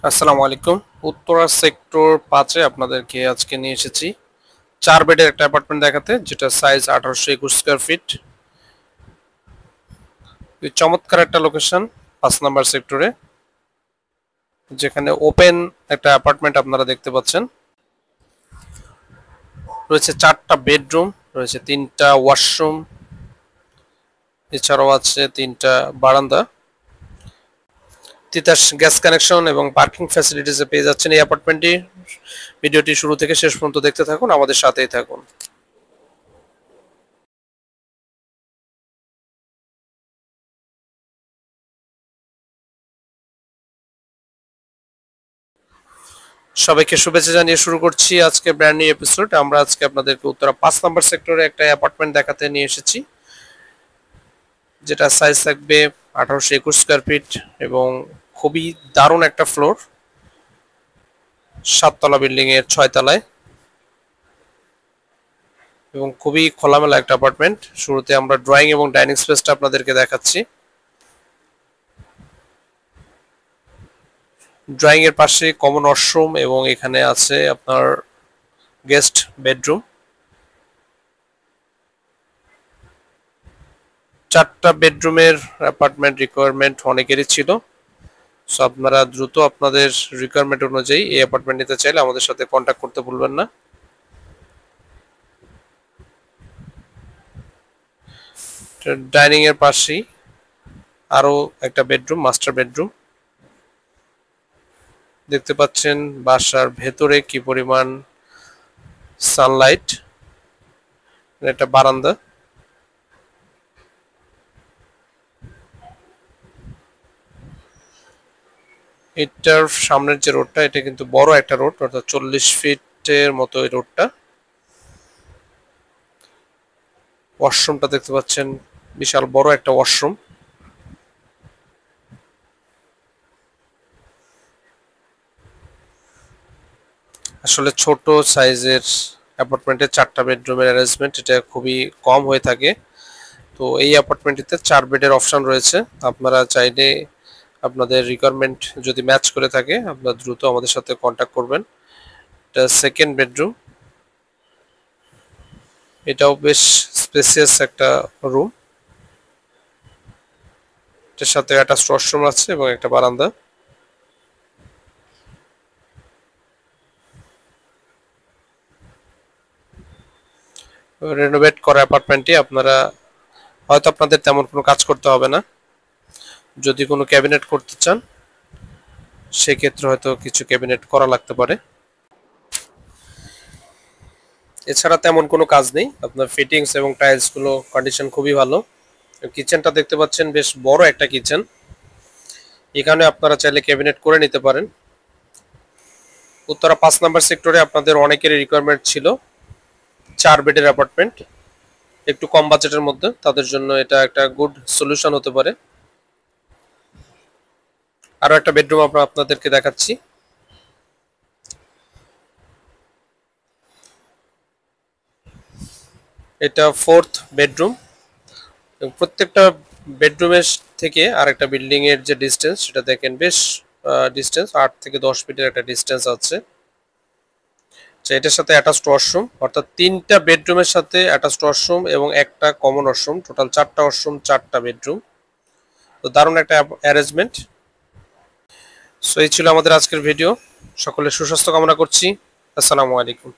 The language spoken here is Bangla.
আসসালামু আলাইকুম। উত্তরা সেক্টর 5 এ আপনাদেরকে আজকে নিয়ে এসেছি 4 বেডের একটা অ্যাপার্টমেন্ট দেখাতে, যেটা সাইজ 1821 স্কয়ার ফিট। এই চমৎকার একটা লোকেশন 5 নাম্বার সেক্টরে, যেখানে ওপেন একটা অ্যাপার্টমেন্ট আপনারা দেখতে পাচ্ছেন। রয়েছে 4টা বেডরুম, রয়েছে 3টা ওয়াশরুম, এছাড়াও আছে 3টা বারান্দা। তিতাস গ্যাস কানেকশন এবং পার্কিং ফ্যাসিলিটিসে পেয়ে যাচ্ছেন এই অ্যাপার্টমেন্টটি। ভিডিওটি শুরু থেকে শেষ পর্যন্ত দেখতে থাকুন, আমাদের সাথেই থাকুন। সবাইকে শুভেচ্ছা জানিয়ে শুরু করছি আজকে ব্র্যান্ড নিউ এপিসোড। আমরা আজকে আপনাদেরকে উত্তরা 5 নাম্বার সেক্টরে একটা অ্যাপার্টমেন্ট দেখাতে নিয়ে এসেছি, যেটা সাইজ থাকবে 1821 স্কয়ার ফিট এবং খুবই দারুণ একটা ফ্লোর, 7তলা বিল্ডিং এর 6 তলায়, এবং খুবই খোলামেলা একটা অ্যাপার্টমেন্ট। শুরুতে আমরা ড্রয়িং এবং ডাইনিং স্পেসটা আপনাদেরকে দেখাচ্ছি। ড্রয়িং এর পাশে কমন ওয়াশরুম এবং এখানে আছে আপনার গেস্ট বেডরুম। 4টা বেডরুমের অ্যাপার্টমেন্ট রিকোয়ারমেন্ট অনেকেরই ছিল, সো আপনারা দ্রুত আপনাদের রিকোয়ারমেন্ট অনুযায়ী এই অ্যাপার্টমেন্ট নিতে চাইলে আমাদের সাথে কন্ট্যাক্ট করতে ভুলবেন না। ডাইনিং এর পাশেই আরো একটা বেডরুম, মাস্টার বেডরুম। দেখতে পাচ্ছেন বাসার ভেতরে কি পরিমাণ সানলাইট। এটা বারান্দা। এটার সামনের যে রোডটা, এটা কিন্তু বড় একটা রোড, অর্থাৎ 40 ফিটের মতো এই রোডটা। ওয়াশরুমটা দেখতে পাচ্ছেন, বিশাল বড় একটা ওয়াশরুম। আসলে ছোট সাইজের অ্যাপার্টমেন্টে 4টা বেডরুমের অ্যারেঞ্জমেন্ট এটা খুবই কম হয়ে থাকে। তো এই অ্যাপার্টমেন্টটিতে 4 বেডের অপশন রয়েছে। আপনারা চাইলে আপনাদের রিকোয়ারমেন্ট যদি ম্যাচ করে থাকে, আপনারা দ্রুত আমাদের সাথে কন্ট্যাক্ট করবেন। এটা সেকেন্ড বেডরুম। এটাও বেশ স্পেসিয়াস একটা রুম। এটার সাথে একটা ওয়াশরুম আছে এবং একটা বারান্দা। রেনোভেট করা অ্যাপার্টমেন্টটি আপনারা হয়তো আপনাদের তেমন কোনো কাজ করতে হবে না। যদি কোনো ক্যাবিনেট করতে চান, সেক্ষেত্রে হয়তো কিছু ক্যাবিনেট করা লাগতে পারে। এছাড়া তেমন কোনো কাজ নেই। আপনার ফিটিংস এবং টাইলস গুলো কন্ডিশন খুবই ভালো। কিচেনটা দেখতে পাচ্ছেন, বেশ বড় একটা কিচেন। এখানে আপনারা চাইলে ক্যাবিনেট করে নিতে পারেন। উত্তরা 5 নাম্বার সেক্টরে আপনাদের অনেকেরই রিকোয়ারমেন্ট ছিল 4 বেডের অ্যাপার্টমেন্ট, একটু কম বাজেটের মধ্যে। তাদের জন্য এটা একটা গুড সলিউশন হতে পারে। আরো একটা বেডরুম আমরা আপনাদেরকে দেখাচ্ছি। এটা 4th বেডরুম। প্রত্যেকটা বেডরুমের থেকে আরেকটা বিল্ডিং এর যে ডিস্টেন্স, সেটা দেখেন বেশ ডিস্টেন্স 8 থেকে 10 ফিটের একটা ডিস্টেন্স আছে। এটার সাথে অ্যাটাচড ওয়াশরুম, অর্থাৎ 3টা বেডরুমের সাথে অ্যাটাচড ওয়াশরুম এবং একটা কমন ওয়াশরুম, টোটাল 4টা ওয়াশরুম, 4টা বেডরুম। তো দারুণ একটা অ্যারেঞ্জমেন্ট। সো এই ছিল আমাদের আজকের ভিডিও। সকলের সুস্বাস্থ্য কামনা করছি। আসসালামু আলাইকুম।